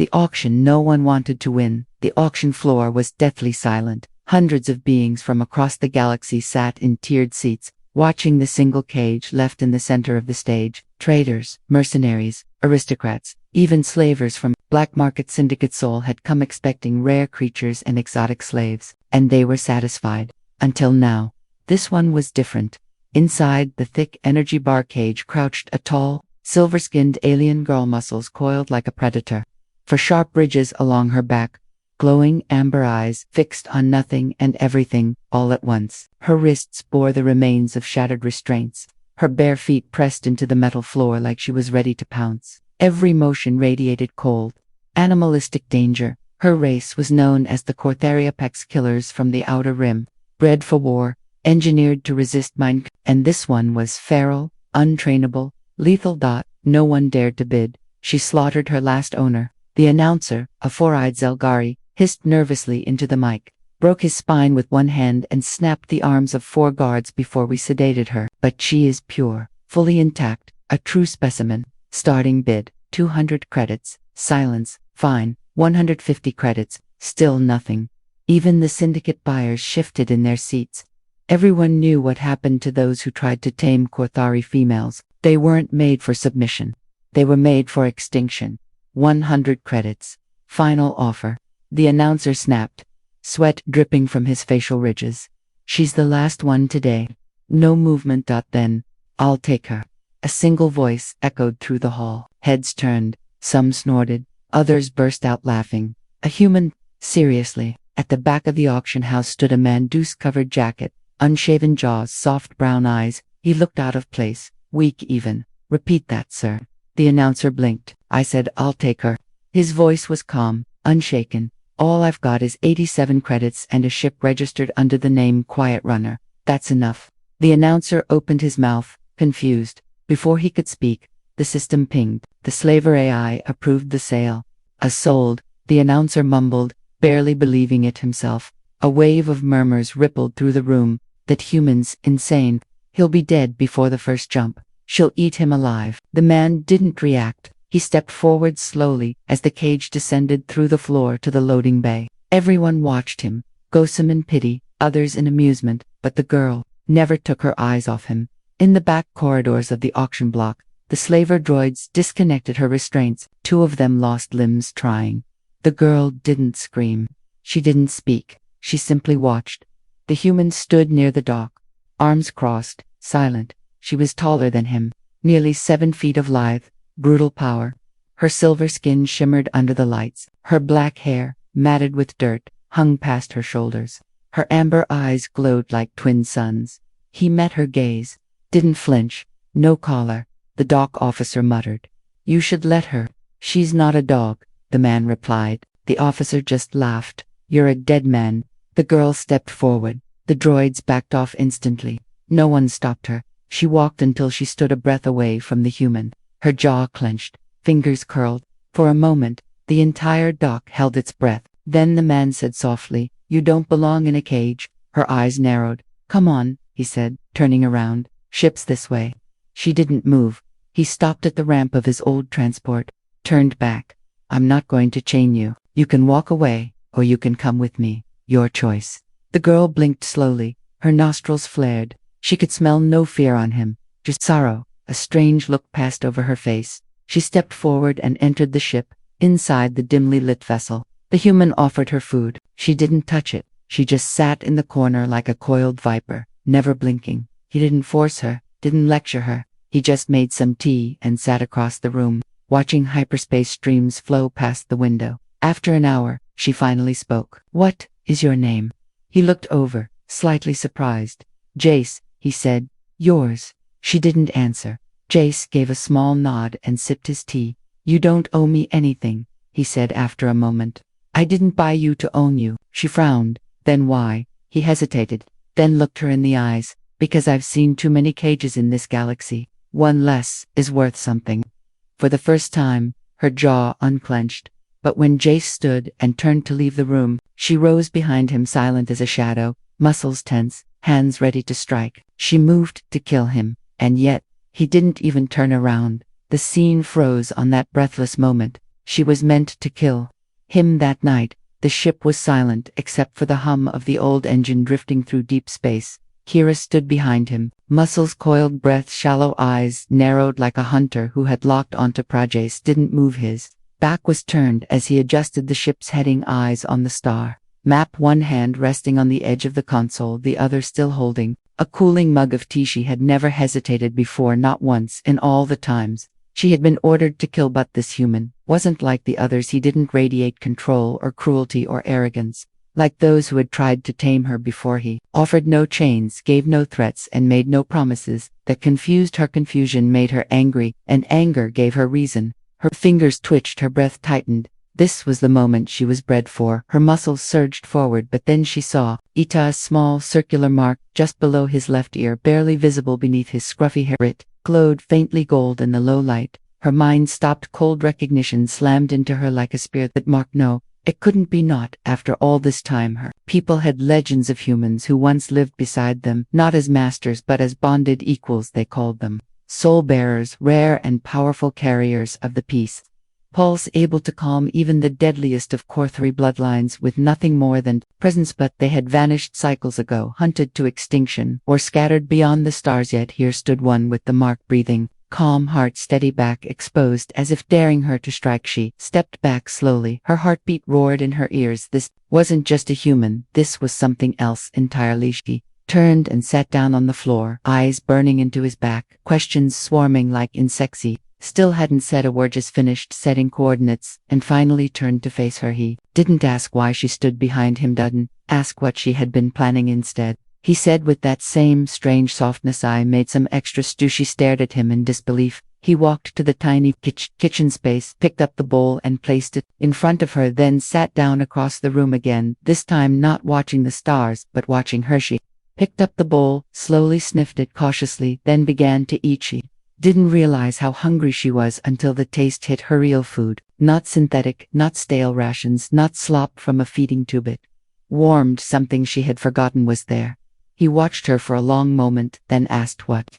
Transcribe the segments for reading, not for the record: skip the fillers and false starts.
The auction no one wanted to win. The auction floor was deathly silent. Hundreds of beings from across the galaxy sat in tiered seats, watching the single cage left in the center of the stage. Traders, mercenaries, aristocrats, even slavers from black market syndicate Soul had come expecting rare creatures and exotic slaves, and they were satisfied. Until now. This one was different. Inside the thick energy bar cage crouched a tall, silver-skinned alien girl, muscles coiled like a predator. For sharp ridges along her back, glowing amber eyes fixed on nothing and everything all at once. Her wrists bore the remains of shattered restraints, her bare feet pressed into the metal floor like she was ready to pounce. Every motion radiated cold, animalistic danger. Her race was known as the Corthariapex Killers from the Outer Rim, bred for war, engineered to resist mind, and this one was feral, untrainable, lethal. No one dared to bid. She slaughtered her last owner. The announcer, a four-eyed Zelgari, hissed nervously into the mic, broke his spine with one hand and snapped the arms of 4 guards before we sedated her. But she is pure, fully intact, a true specimen. Starting bid, 200 credits. Silence. Fine, 150 credits. Still nothing. Even the syndicate buyers shifted in their seats. Everyone knew what happened to those who tried to tame Corthari females. They weren't made for submission. They were made for extinction. 100 credits. Final offer. The announcer snapped, sweat dripping from his facial ridges. She's the last one today. No movement. Then, I'll take her. A single voice echoed through the hall. Heads turned. Some snorted. Others burst out laughing. A human. Seriously. At the back of the auction house stood a man, deuce-covered jacket, unshaven jaws, soft brown eyes. He looked out of place, weak even. Repeat that, sir. The announcer blinked. I said I'll take her. His voice was calm, unshaken. All I've got is 87 credits and a ship registered under the name Quiet Runner. That's enough. The announcer opened his mouth, confused. Before he could speak, the system pinged. The slaver AI approved the sale. Sold, the announcer mumbled, barely believing it himself. A wave of murmurs rippled through the room. That human's insane. He'll be dead before the first jump. She'll eat him alive. The man didn't react. He stepped forward slowly as the cage descended through the floor to the loading bay. Everyone watched him, some in pity, others in amusement, but the girl never took her eyes off him. In the back corridors of the auction block, the slaver droids disconnected her restraints. 2 of them lost limbs trying. The girl didn't scream. She didn't speak. She simply watched. The human stood near the dock, arms crossed, silent. She was taller than him, nearly 7 feet of lithe, brutal power. Her silver skin shimmered under the lights. Her black hair, matted with dirt, hung past her shoulders. Her amber eyes glowed like twin suns. He met her gaze, didn't flinch. No collar. The dock officer muttered. You should let her. She's not a dog, the man replied. The officer just laughed. You're a dead man. The girl stepped forward. The droids backed off instantly. No one stopped her. She walked until she stood a breath away from the human. Her jaw clenched, fingers curled. For a moment, the entire dock held its breath. Then the man said softly, You don't belong in a cage. Her eyes narrowed. Come on, he said, turning around. Ship's this way. She didn't move. He stopped at the ramp of his old transport, turned back. I'm not going to chain you. You can walk away, or you can come with me. Your choice. The girl blinked slowly. Her nostrils flared. She could smell no fear on him, just sorrow. A strange look passed over her face. She stepped forward and entered the ship. Inside the dimly lit vessel, the human offered her food. She didn't touch it. She just sat in the corner like a coiled viper, never blinking. He didn't force her, didn't lecture her. He just made some tea and sat across the room, watching hyperspace streams flow past the window. After an hour, she finally spoke. What is your name? He looked over, slightly surprised. Jace, he said. Yours. She didn't answer. Jace gave a small nod and sipped his tea. You don't owe me anything, he said after a moment. I didn't buy you to own you. She frowned. Then why? He hesitated, then looked her in the eyes. Because I've seen too many cages in this galaxy. One less is worth something. For the first time, her jaw unclenched. But when Jace stood and turned to leave the room, she rose behind him, silent as a shadow, muscles tense, hands ready to strike. She moved to kill him, and yet, he didn't even turn around. The scene froze on that breathless moment. She was meant to kill him that night. The ship was silent except for the hum of the old engine drifting through deep space. Kira stood behind him, muscles coiled, breath shallow, eyes narrowed like a hunter who had locked onto Praje's. Didn't move. His back was turned as he adjusted the ship's heading, eyes on the star map, one hand resting on the edge of the console, the other still holding a cooling mug of tea. She had never hesitated before, not once in all the times she had been ordered to kill, but this human wasn't like the others. He didn't radiate control or cruelty or arrogance like those who had tried to tame her before. He offered no chains, gave no threats, and made no promises. That confused her. Confusion made her angry, and anger gave her reason. Her fingers twitched, her breath tightened. This was the moment she was bred for. Her muscles surged forward, but then she saw Ita's small circular mark just below his left ear, barely visible beneath his scruffy hair. It glowed faintly gold in the low light. Her mind stopped. Cold recognition slammed into her like a spear. That mark, no, it couldn't be. Not after all this time. Her people had legends of humans who once lived beside them, not as masters but as bonded equals. They called them soul bearers, rare and powerful carriers of the peace pulse, able to calm even the deadliest of Core-3 bloodlines with nothing more than presence. But they had vanished cycles ago, hunted to extinction, or scattered beyond the stars. Yet here stood one with the mark, breathing calm, heart steady, back exposed as if daring her to strike. She stepped back slowly, her heartbeat roared in her ears. This wasn't just a human, this was something else entirely. She turned and sat down on the floor, eyes burning into his back, questions swarming like insects. He still hadn't said a word, just finished setting coordinates, and finally turned to face her. He didn't ask why she stood behind him, didn't ask what she had been planning. Instead, he said with that same strange softness, "I made some extra stew." She stared at him in disbelief. He walked to the tiny kitchen space, picked up the bowl and placed it in front of her, then sat down across the room again, this time not watching the stars, but watching her. She picked up the bowl, slowly sniffed it cautiously, then began to eat. She didn't realize how hungry she was until the taste hit her. Real food, not synthetic, not stale rations, not slop from a feeding tube. It warmed. Something she had forgotten was there. He watched her for a long moment, then asked, "What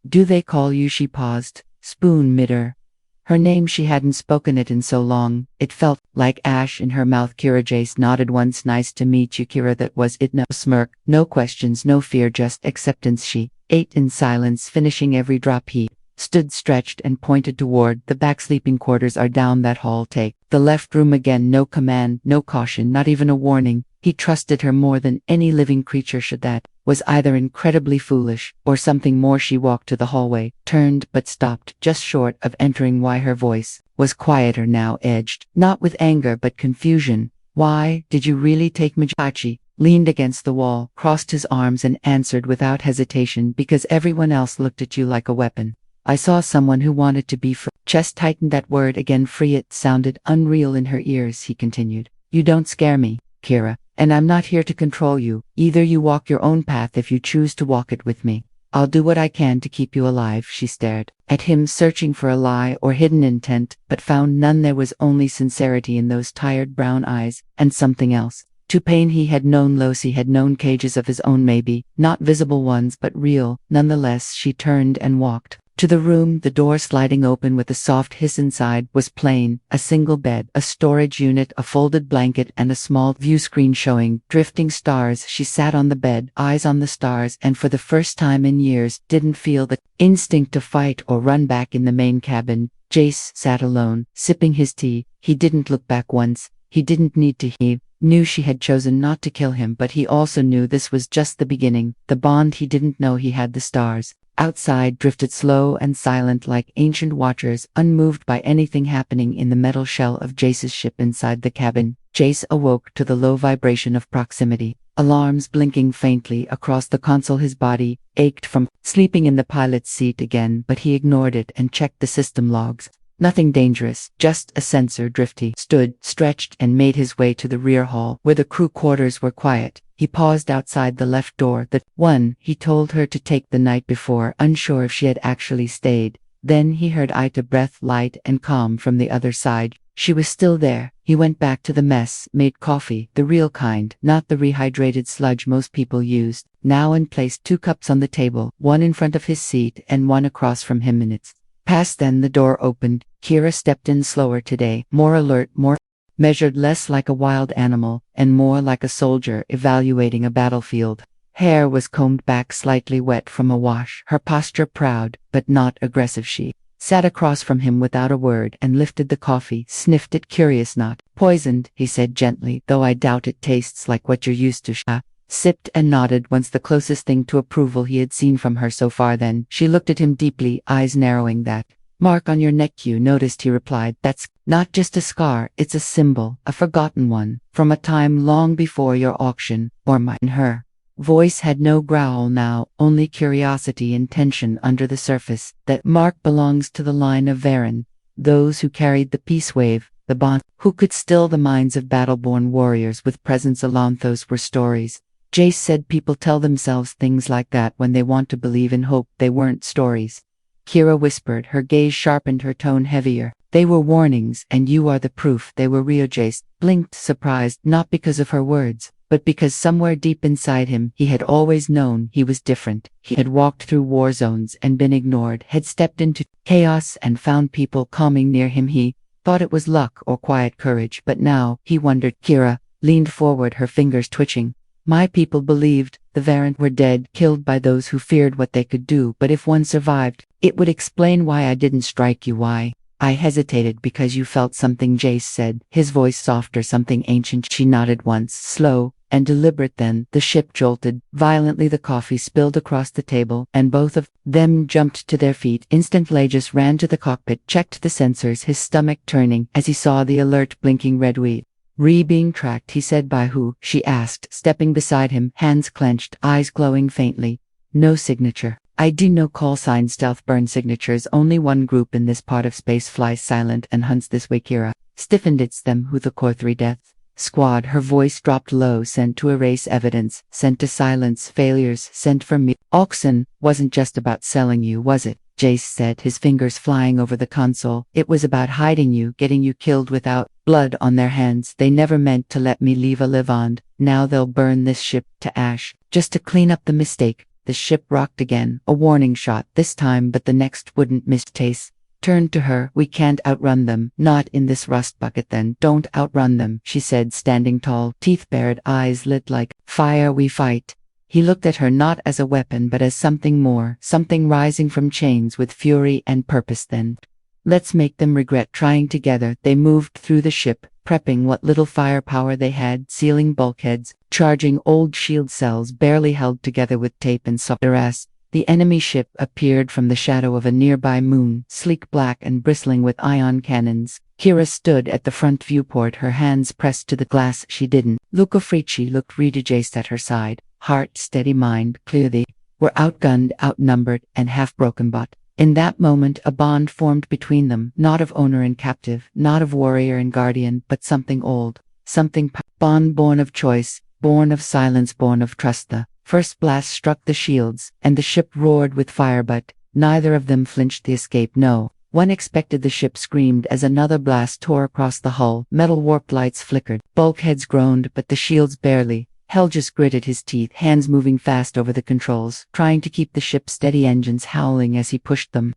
do they call you?" She paused, spoon midder. Her name, she hadn't spoken it in so long, it felt like ash in her mouth. Kira. Jace nodded once. "Nice to meet you, Kira." That was it. No smirk, no questions, no fear, just acceptance. She ate in silence, finishing every drop. He stood stretched and pointed toward the back. "Sleeping quarters are down that hall. Take the left room." Again, no command, no caution, not even a warning. He trusted her more than any living creature should. That was either incredibly foolish or something more. She walked to the hallway, turned but stopped just short of entering. Why? Her voice was quieter now, edged not with anger but confusion. "Why did you really take Majachi?" Leaned against the wall, crossed his arms and answered without hesitation, "Because everyone else looked at you like a weapon. I saw someone who wanted to be free." Chest tightened. That word again, free. It sounded unreal in her ears. He continued, "You don't scare me, Kira, and I'm not here to control you. Either you walk your own path if you choose to walk it with me. I'll do what I can to keep you alive." She stared at him, searching for a lie or hidden intent, but found none. There was only sincerity in those tired brown eyes, and something else. To pain he had known lows, he had known cages of his own, maybe not visible ones but real. Nonetheless, she turned and walked to the room, the door sliding open with a soft hiss. Inside was plain, a single bed, a storage unit, a folded blanket, and a small view screen showing drifting stars. She sat on the bed, eyes on the stars, and for the first time in years didn't feel the instinct to fight or run back. In the main cabin, Jace sat alone, sipping his tea. He didn't look back once. He didn't need to. He knew she had chosen not to kill him, but he also knew this was just the beginning, the bond he didn't know he had. The stars outside drifted slow and silent like ancient watchers, unmoved by anything happening in the metal shell of Jace's ship. Inside the cabin, Jace awoke to the low vibration of proximity, alarms blinking faintly across the console. His body ached from sleeping in the pilot's seat again, but he ignored it and checked the system logs. Nothing dangerous, just a sensor drift. He stood, stretched, and made his way to the rear hall, where the crew quarters were quiet. He paused outside the left door, the one he told her to take the night before, unsure if she had actually stayed. Then he heard Ita, breath light and calm from the other side. She was still there. He went back to the mess, made coffee, the real kind, not the rehydrated sludge most people used, now, and placed 2 cups on the table, one in front of his seat and one across from him. Minutes Past then the door opened. Kira stepped in slower today, more alert, more measured, less like a wild animal, and more like a soldier evaluating a battlefield. Hair was combed back, slightly wet from a wash, her posture proud, but not aggressive. She sat across from him without a word and lifted the coffee, sniffed it, curious. Not poisoned, he said gently, though I doubt it tastes like what you're used to. Sipped and nodded, once the closest thing to approval he had seen from her so far. Then she looked at him deeply, eyes narrowing. That mark on your neck you noticed, he replied. That's not just a scar, it's a symbol, a forgotten one, from a time long before your auction, or mine. Her voice had no growl now, only curiosity and tension under the surface. That mark belongs to the line of Varen, those who carried the peace wave, the bond, who could still the minds of battle-born warriors with presence alone. Those were stories. Jace said people tell themselves things like that when they want to believe in hope. They weren't stories. Kira whispered, her gaze sharpened, her tone heavier. They were warnings, and you are the proof they were real. Jace blinked, surprised, not because of her words, but because somewhere deep inside him he had always known he was different. He had walked through war zones and been ignored, had stepped into chaos and found people calming near him. He thought it was luck or quiet courage, but now he wondered. Kira leaned forward, her fingers twitching. My people believed the Varen were dead, killed by those who feared what they could do, but if one survived, it would explain why I didn't strike you. Why? I hesitated because you felt something, Jace said, his voice softer, something ancient. She nodded once, slow and deliberate. Then the ship jolted violently, the coffee spilled across the table, and both of them jumped to their feet. Instantly Jace ran to the cockpit, checked the sensors, his stomach turning as he saw the alert blinking red wheat. Being tracked, he said. By who? She asked, stepping beside him, hands clenched, eyes glowing faintly. No signature. ID, no call sign, stealth burn signatures. Only one group in this part of space flies silent and hunts this way. Kira stiffened. It's them, who the Core 3 Death Squad. Her voice dropped low. Sent to erase evidence, sent to silence failures, sent from me. Auction wasn't just about selling you, was it? Jace said, his fingers flying over the console. It was about hiding you, getting you killed without blood on their hands. They never meant to let me leave a live-on. Now they'll burn this ship to ash, just to clean up the mistake. The ship rocked again, a warning shot this time, but the next wouldn't miss. Tace turned to her. We can't outrun them, not in this rust bucket. Then don't outrun them, she said, standing tall, teeth bared, eyes lit like fire. We fight. He looked at her not as a weapon but as something more, something rising from chains with fury and purpose. Then let's make them regret trying. Together they moved through the ship, prepping what little firepower they had, sealing bulkheads, charging old shield cells barely held together with tape and software. The enemy ship appeared from the shadow of a nearby moon, sleek black and bristling with ion cannons. Kira stood at the front viewport, her hands pressed to the glass. She didn't look afraid. She looked ready. Jace at her side, heart steady, mind clear. They were outgunned, outnumbered, and half-broken, but in that moment a bond formed between them, not of owner and captive, not of warrior and guardian, but something old, something bond born of choice, born of silence, born of trust. The first blast struck the shields, and the ship roared with fire, but neither of them flinched. The escape, no. One expected. The ship screamed as another blast tore across the hull. Metal warped lights flickered, bulkheads groaned, but the shields barely. Hell just gritted his teeth, hands moving fast over the controls, trying to keep the ship steady, engines howling as he pushed them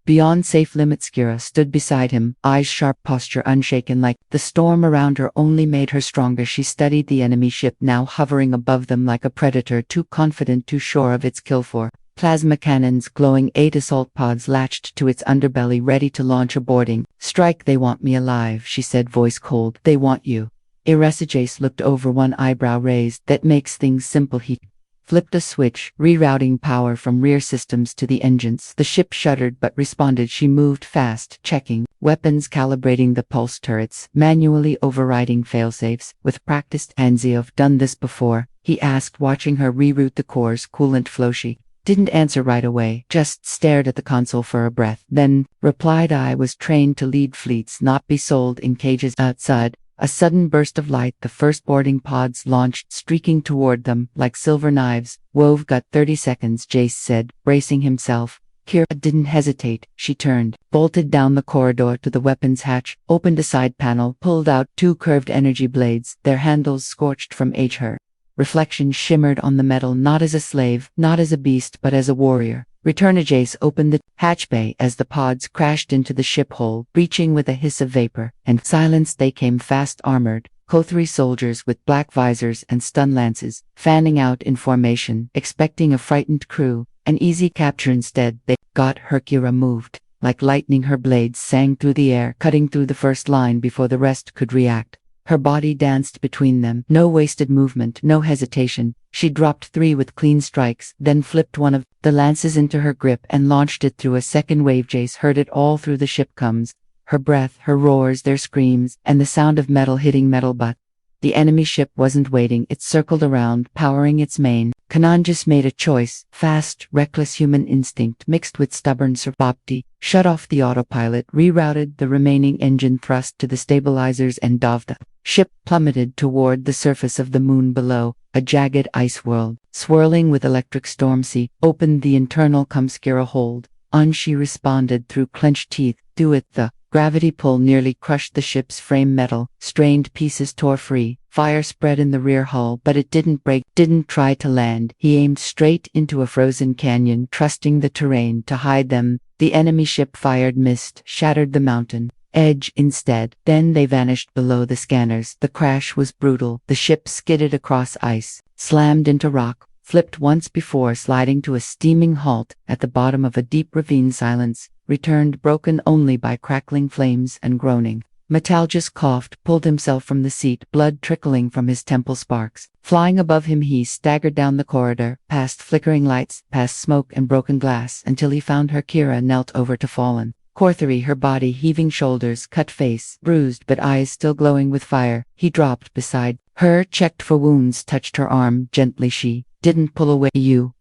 beyond safe limits. Kira stood beside him, eyes sharp, posture unshaken. Like the storm around her only made her stronger. She studied the enemy ship, now hovering above them like a predator, too confident, too sure of its kill. For plasma cannons, glowing 8 assault pods latched to its underbelly, ready to launch a boarding strike. They want me alive, she said, voice cold. They want you. Jace looked over, one eyebrow raised. That makes things simple. He flipped a switch, rerouting power from rear systems to the engines. The ship shuddered but responded. She moved fast, checking weapons, calibrating the pulse turrets, manually overriding failsafes. With practiced hands, you've done this before? He asked, watching her reroute the core's coolant flow. She didn't answer right away, just stared at the console for a breath, then replied, I was trained to lead fleets, not be sold in cages. Outside, a sudden burst of light, the first boarding pods launched, streaking toward them like silver knives. Wove got 30 seconds, Jace said, bracing himself. Kira didn't hesitate. She turned, bolted down the corridor to the weapons hatch, opened a side panel, pulled out 2 curved energy blades, their handles scorched from age. Her reflection shimmered on the metal, not as a slave, not as a beast, but as a warrior, Return. Jace opened the hatchway as the pods crashed into the ship hull, breaching with a hiss of vapor, and silence. They came fast, armored Kothari soldiers with black visors and stun lances, fanning out in formation, expecting a frightened crew, an easy capture. Instead, they got her. Kira moved. Like lightning, her blades sang through the air, cutting through the first line before the rest could react. Her body danced between them, no wasted movement, no hesitation. She dropped 3 with clean strikes, then flipped one of the lances into her grip and launched it through a second wave. Jace heard it all through the ship comes. Her breath, her roars, their screams, and the sound of metal hitting metal. But the enemy ship wasn't waiting. It circled around, powering its main. Kanan just made a choice. Fast, reckless human instinct mixed with stubborn survivability. Shut off the autopilot, rerouted the remaining engine thrust to the stabilizers, and the ship plummeted toward the surface of the moon below, a jagged ice world, swirling with electric storm. Sea opened the internal Kumskira hold. She responded through clenched teeth. Do it. The gravity pull nearly crushed the ship's frame. Metal, strained pieces tore free. Fire spread in the rear hull, but it didn't break, didn't try to land. He aimed straight into a frozen canyon, trusting the terrain to hide them. The enemy ship fired mist, shattered the mountain edge instead. Then they vanished below the scanners. The crash was brutal. The ship skidded across ice, slammed into rock, flipped once before sliding to a steaming halt at the bottom of a deep ravine. Silence returned, broken only by crackling flames and groaning. Metal just coughed, pulled himself from the seat, blood trickling from his temple. Sparks flying above him. He staggered down the corridor, past flickering lights, past smoke and broken glass, until he found her. Kira knelt over to fallen Kothari, her body heaving, shoulders cut, face bruised but eyes still glowing with fire. He dropped beside her, checked for wounds, touched her arm gently. She didn't pull away. You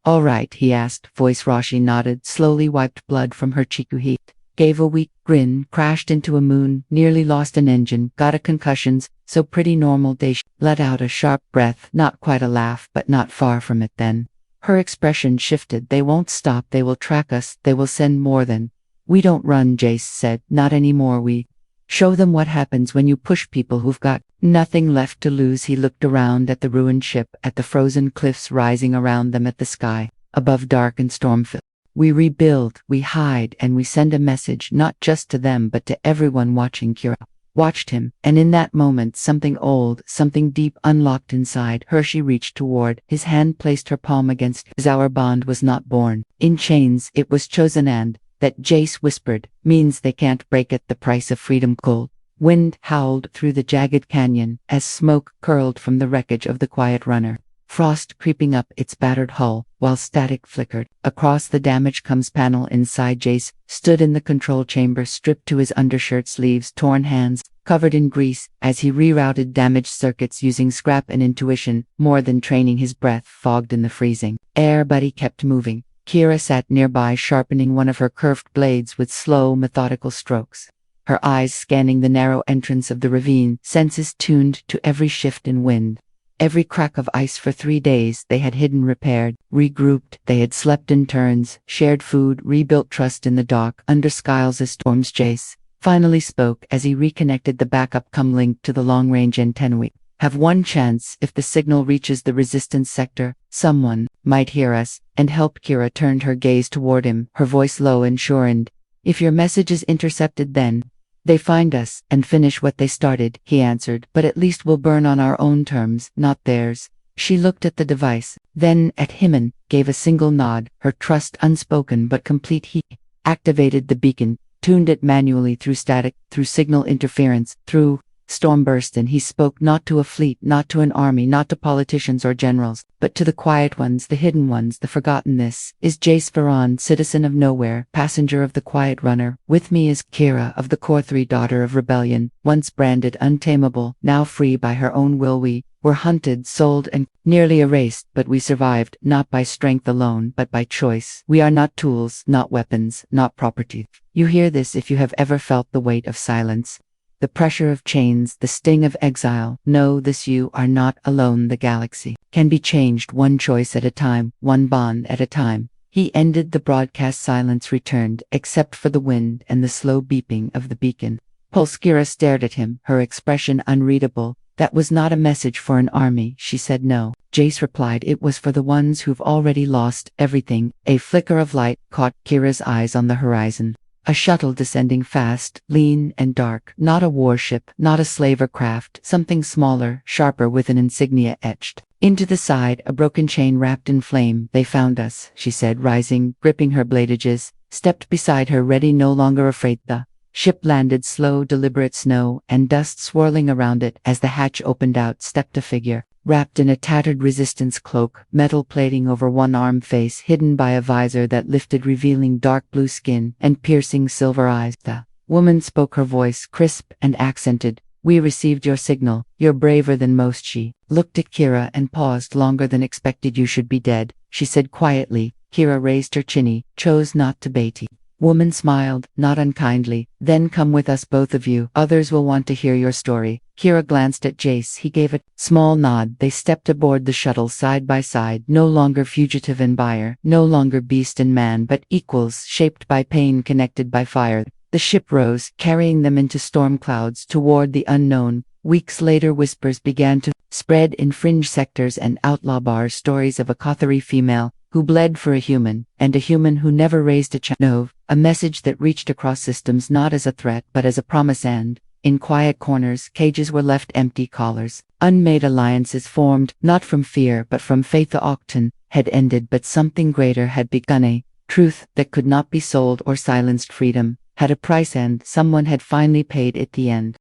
all right? He asked, voice Rashi nodded, slowly wiped blood from her cheek. He gave a weak grin, crashed into a moon, nearly lost an engine, got a concussions, so pretty normal day. She let out a sharp breath, not quite a laugh, but not far from it. Then her expression shifted. They won't stop. They will track us. They will send more than we don't run, Jace said. Not anymore. We show them what happens when you push people who've got nothing left to lose. He looked around at the ruined ship, at the frozen cliffs rising around them, at the sky above, dark and storm-filled. We rebuild, we hide, and we send a message, not just to them but to everyone watching. Kira watched him, and in that moment something old, something deep unlocked inside her. She reached toward his hand, placed her palm against his. Our bond was not born in chains, it was chosen, and that, Jace whispered, means they can't break it. The price of freedom. Cold wind howled through the jagged canyon as smoke curled from the wreckage of the quiet runner, frost creeping up its battered hull, while static flickered across the damaged comms panel. Inside, Jace stood in the control chamber, stripped to his undershirt, sleeves torn, hands covered in grease, as he rerouted damaged circuits using scrap and intuition more than training. His breath fogged in the freezing air, but he kept moving. Kira sat nearby, sharpening one of her curved blades with slow, methodical strokes, her eyes scanning the narrow entrance of the ravine, senses tuned to every shift in wind, every crack of ice. For 3 days they had hidden, repaired, regrouped. They had slept in turns, shared food, rebuilt trust in the dark under skies as storms. Jace finally spoke as he reconnected the backup linked to the long-range antenna. We have one chance. If the signal reaches the resistance sector, someone might hear us and help. Kira turned her gaze toward him, her voice low and sure. And if your message is intercepted, then they find us and finish what they started, he answered. But at least we'll burn on our own terms, not theirs. She looked at the device, then at him, and gave a single nod, her trust unspoken but complete. He activated the beacon, tuned it manually through static, through signal interference, through storm burst. And he spoke not to a fleet, not to an army, not to politicians or generals, but to the quiet ones, the hidden ones, the forgotten. This is Jace Varan, citizen of nowhere, passenger of the quiet runner. With me is Kira of the Kothari, daughter of rebellion, once branded untamable, now free by her own will. We were hunted, sold, and nearly erased, but we survived, not by strength alone, but by choice. We are not tools, not weapons, not property. You hear this if you have ever felt the weight of silence, the pressure of chains, the sting of exile. Know this: you are not alone. The galaxy can be changed one choice at a time, one bond at a time. He ended the broadcast. Silence returned, except for the wind and the slow beeping of the beacon pulse. Kira stared at him, her expression unreadable. That was not a message for an army, she said. No. Jace replied, it was for the ones who've already lost everything. A flicker of light caught Kira's eyes on the horizon. A shuttle descending fast, lean and dark. Not a warship, not a slaver craft, something smaller, sharper with an insignia etched into the side, a broken chain wrapped in flame. They found us, she said, rising, gripping her blade edges, stepped beside her, ready, no longer afraid. The ship landed, slow, deliberate, snow and dust swirling around it. As the hatch opened out stepped a figure, wrapped in a tattered resistance cloak, metal plating over one arm, face hidden by a visor that lifted, revealing dark blue skin and piercing silver eyes. The woman spoke, her voice crisp and accented. We received your signal. You're braver than most. She looked at Kira and paused. Longer than expected. You should be dead, she said quietly. Kira raised her chinny, chose not to bait. Woman smiled, not unkindly. Then come with us, both of you. Others will want to hear your story. Kira glanced at Jace. He gave a small nod. They stepped aboard the shuttle side by side, no longer fugitive and buyer, no longer beast and man, but equals, shaped by pain, connected by fire. The ship rose, carrying them into storm clouds toward the unknown. Weeks later, whispers began to spread in fringe sectors and outlaw bars, stories of a Kothari female who bled for a human, and a human who never raised a child. A message that reached across systems, not as a threat but as a promise. And in quiet corners, cages were left empty, collars unmade, alliances formed, not from fear but from faith. The auction had ended, but something greater had begun. A truth that could not be sold or silenced. Freedom had a price, and someone had finally paid it. The end.